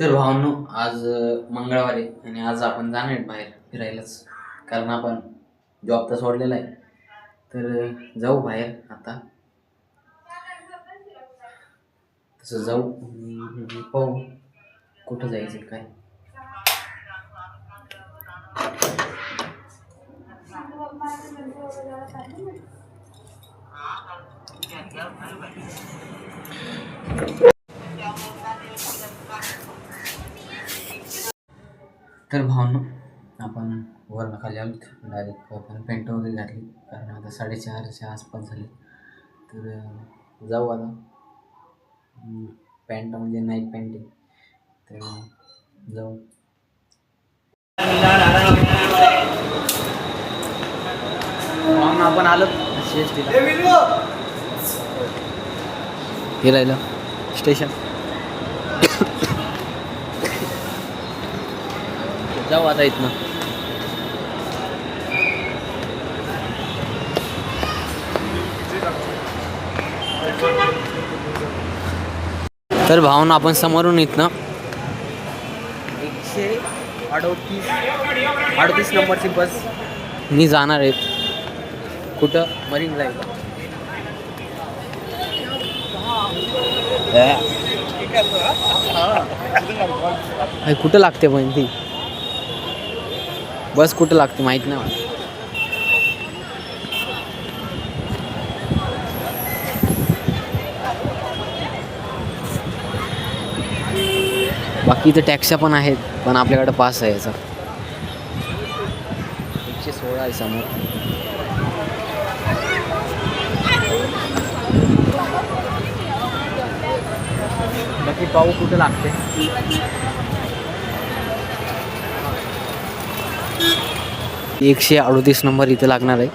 तर भावनो आज मंगळवार आहे आणि आज आपण जाणार आहेत बाहेर फिरायलाच. कारण आपण जॉब तर सोडलेला आहे. तर जाऊ बाहेर आता. तसं जाऊ आणि पाहू कुठं जायचं काय. तर भावनो आपण वरनं खाली आलो डायरेक्ट. आपण पॅन्ट वगैरे घातली कारण आता 4:30च्या आसपास झाले. तर जाऊ आता. पॅन्ट म्हणजे नाईट पॅन्ट आहे. तर जाऊ. म्हणून आपण आलो फिरायला स्टेशन. जाऊ आता इथनं. तर भावना आपण समोरून इथनं 138 नंबरची बस मी जाणार आहे. कुठं? Marine live. कुठं लागते पण ती बस? कुठं लागते माहित नाही मला. बाकी इथे टॅक्स्या पण आहेत पण आपल्याकडे पास आहे याचा. 116 आहे समोर. बाकी पाहू कुठं लागते. 138 नंबर इथं लागणार आहे.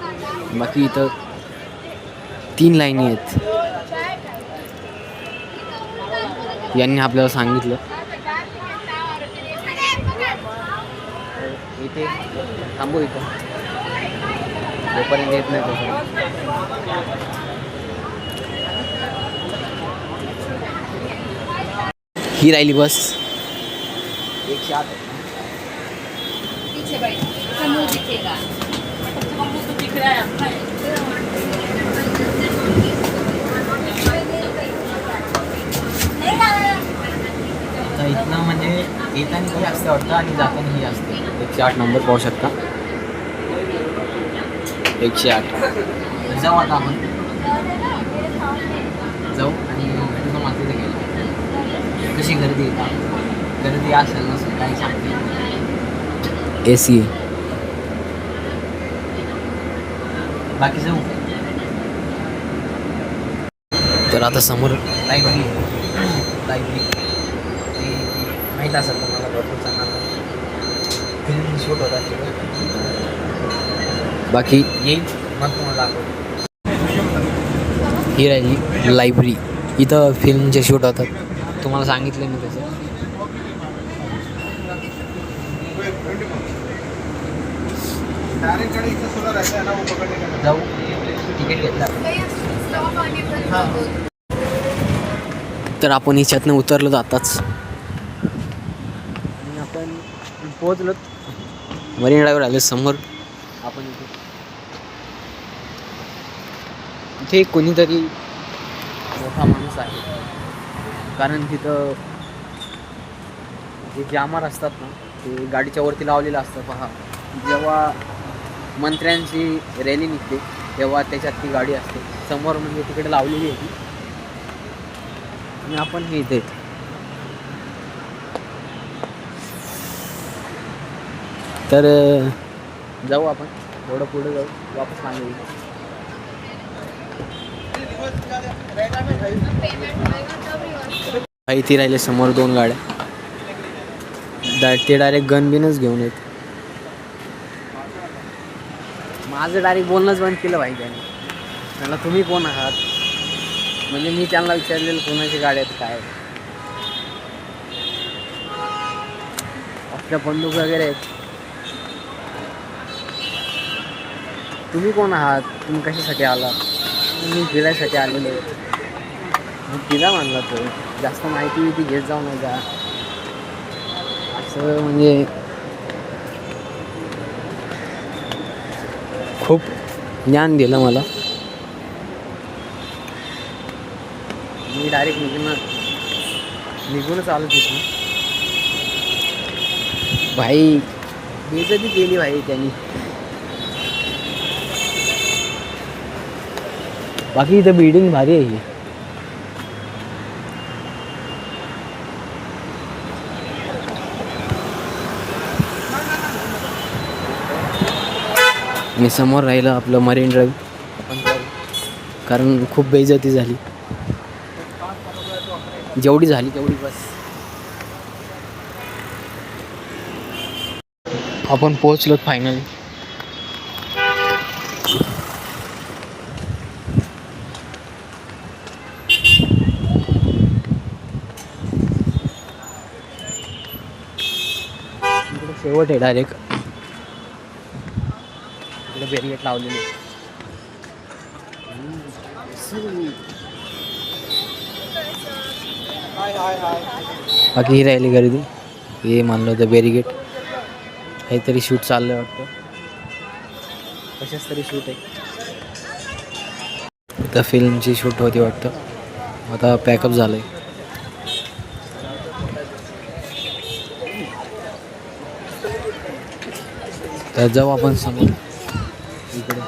बाकी इथं 3 लाईनी आहेत. यांनी आपल्याला सांगितलं. इथे थांबू इथं जोपर्यंत येत नाही तोपर्यंत. ही राहिली बस 108. तर इथनं म्हणजे येताना ही असते वाटतं आणि जाताना ही असते. 108 नंबर पाहू शकता. 108. जाऊ आता आपण जाऊ आणि भेटून मात्र गेलो. कशी गर्दी येतात. गर्दी असेल नसेल काही सांगते. AC बाकी जाऊ. तर आता समोर लायब्ररी माहीत असेल तर मला भरपूर चांगला फिल्म शूट होता. बाकी येईल मग तुम्हाला दाखवतो. ही राहिली लायब्ररी. इथं फिल्मचे शूट होतात. तुम्हाला सांगितलं मी तसं. जाऊ. तिकीट घेतला. तर आपण हिच्यातनं उतरलो जाताच आणि आपण पोहोचलो मरीन ड्राईव्हर आले समोर. आपण इथे कोणीतरी मोठा माणूस आहे कारण तिथं जे जामर असतात ना ते गाडीच्या वरती लावलेलं असतं. पहा, जेव्हा मंत्र्यांची रॅली निघते तेव्हा त्याच्यात ती गाडी असते समोर, म्हणजे तिकडे लावलेली आहे ती. आणि आपण हे इथे तर जाऊ. आपण थोडं पुढे जाऊ वापस मागे. इथे राहिले समोर 2 गाड्या. ते डायरेक्ट गन बिनच घेऊन येत. माझं डायरेक्ट बोलणंच बंद केलं भाई त्याने. त्यांना तुम्ही कोण आहात म्हणजे मी त्यांना विचारलेलं कोणाची गाड्या आहेत काय. आपल्या बंदूक वगैरे आहेत. तुम्ही कोण आहात, तुम्ही कशासाठी आला. मी फिरायसाठी आलेलो आहे. मी तिला म्हणला तो जास्त माहिती घेत जाऊ नका. असं म्हणजे खूप ज्ञान दिलं मला. मी डायरेक्ट निघूनच आलो तिथून. भाई बेइज्जती केली भाई त्यांनी. बाकी इथं बिल्डिंग भारी आहे. मी समोर राहिलं आपलं मरीन ड्राईव्ह, कारण खूप बेइज्जती झाली. जेवढी झाली तेवढी बस. आपण पोहोचलो फायनली. शेवट आहे डायरेक्ट. इकडे बॅरिगेट लावलेले. बाकी ही राहिली गर्दी. हे मानलं होतं बॅरिगेट. काहीतरी शूट चाललंय वाटतं. कशाच तरी शूट आहे. आता फिल्मची शूट होती वाटतं. आता पॅकअप झालंय. तर जाऊ आपण समोर. इकडे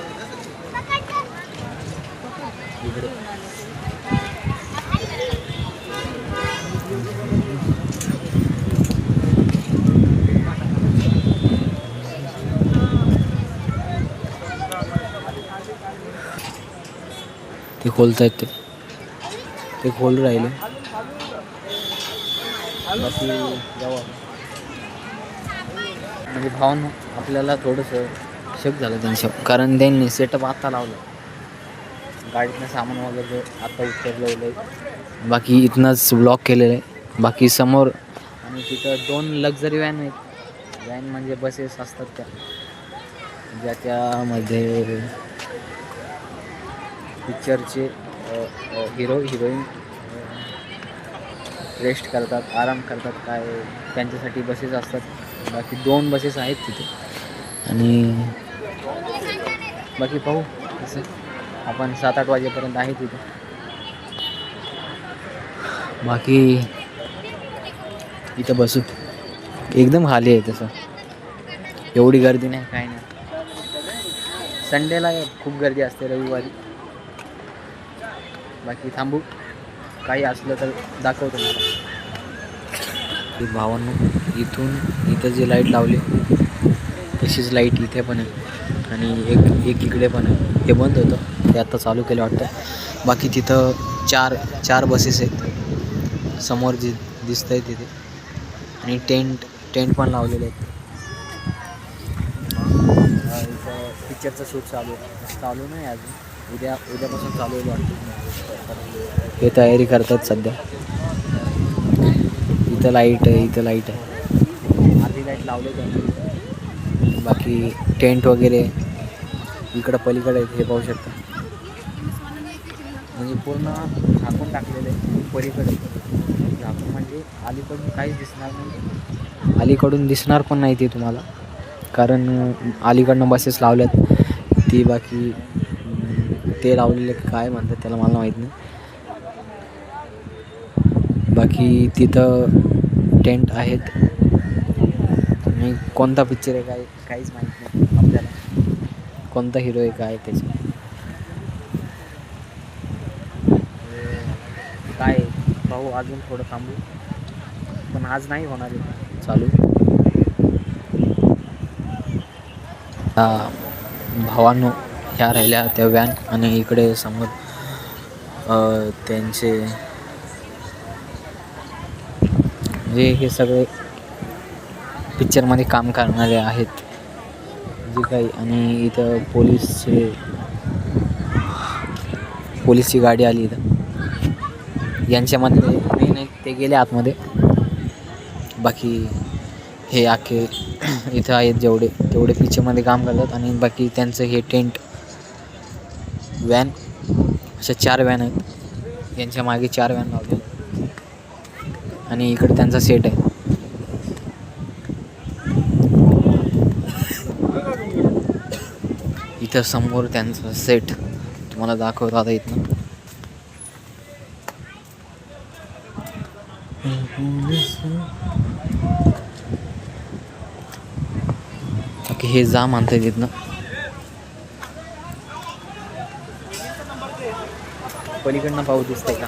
ते खोलतायत. ते खोल राहिले. बाकी जाऊ. म्हणजे भावांनो आपल्याला थोडंसं शक झालं त्यांच्या, कारण त्यांनी सेटअप आता लावलं. गाडीतनं सामान वगैरे आता उतरवलं. बाकी इथनंच ब्लॉक केलेलं आहे. बाकी समोर आणि तिथं 2 लक्झरी व्हॅन आहेत. व्हॅन म्हणजे बसेस असतात त्या, ज्याच्यामध्ये पिक्चरचे हिरो हिरोईन रेस्ट करतात, आराम करतात. काय त्यांच्यासाठी बसेस असतात. बाकी 2 बसेस आहेत तिथे. आणि बाकी पाहू तसं आपण 7-8 वाजेपर्यंत आहे तिथे. बाकी इथं बसू. एकदम खाली आहे तसं. एवढी गर्दी नाही, काय नाही. संडेला खूप गर्दी असते, रविवारी. बाकी थांबू, काही असलं तर दाखवतो मला. भावांनो इथं जे लाईट लावले तशीच लाईट इथे पण आहे. आणि एक इकडे पण आहे. हे बंद होतं, ते आता चालू केलं वाटतं. बाकी तिथं चार बसेस आहेत समोर जे दिसत आहे तिथे. आणि टेंट पण लावलेले आहेत. इथं पिक्चरचं शूट चालू नाही अजून. उद्यापासून चालू होईल वाटतं. हे तयारी करतात सध्या. इथं लाईट आहे. आधी लाईट लावले त्यांनी. बाकी टेंट वगैरे इकडं पलीकडे हे पाहू शकता. म्हणजे पूर्ण झाकून टाकलेलं आहे पलीकडे. झाकून म्हणजे अलीकडून काहीच दिसणार नाही. अलीकडून दिसणार पण नाही ते तुम्हाला, कारण अलीकडनं बसेस लावल्यात. ती बाकी ते लावलेले काय म्हणतात त्याला मला माहीत नाही. बाकी तिथं टेंट आहेत. आणि कोणता पिक्चर आहे काहीच माहीत नाही आपल्याला. कोणता हिरो आहे काय त्याची काय पाहू. अजून थोडं थांबू, पण आज नाही होणार आहे चालू. भावांनो ह्या राहिल्या त्या व्हॅन. आणि इकडे समोर त्यांचे जे हे सगळे पिक्चरमध्ये काम करणारे आहेत जे काही. आणि इथं पोलीसची गाडी आली इथं. यांच्यामध्ये नाही ते गेले आतमध्ये. बाकी हे आखे इथं आहेत तेवढे पिक्चरमध्ये काम करतात. आणि बाकी त्यांचं हे टेंट व्हॅन, अशा 4 व्हॅन आहेत. यांच्या मागे 4 व्हॅन लावलेले. आणि इकडे त्यांचा सेट आहे. इथं समोर त्यांचं सेट तुम्हाला दाखवतो आता इथनं. बाकी हे जा म्हणताय तिथनं. पलीकडनं पाऊस दिसतंय का?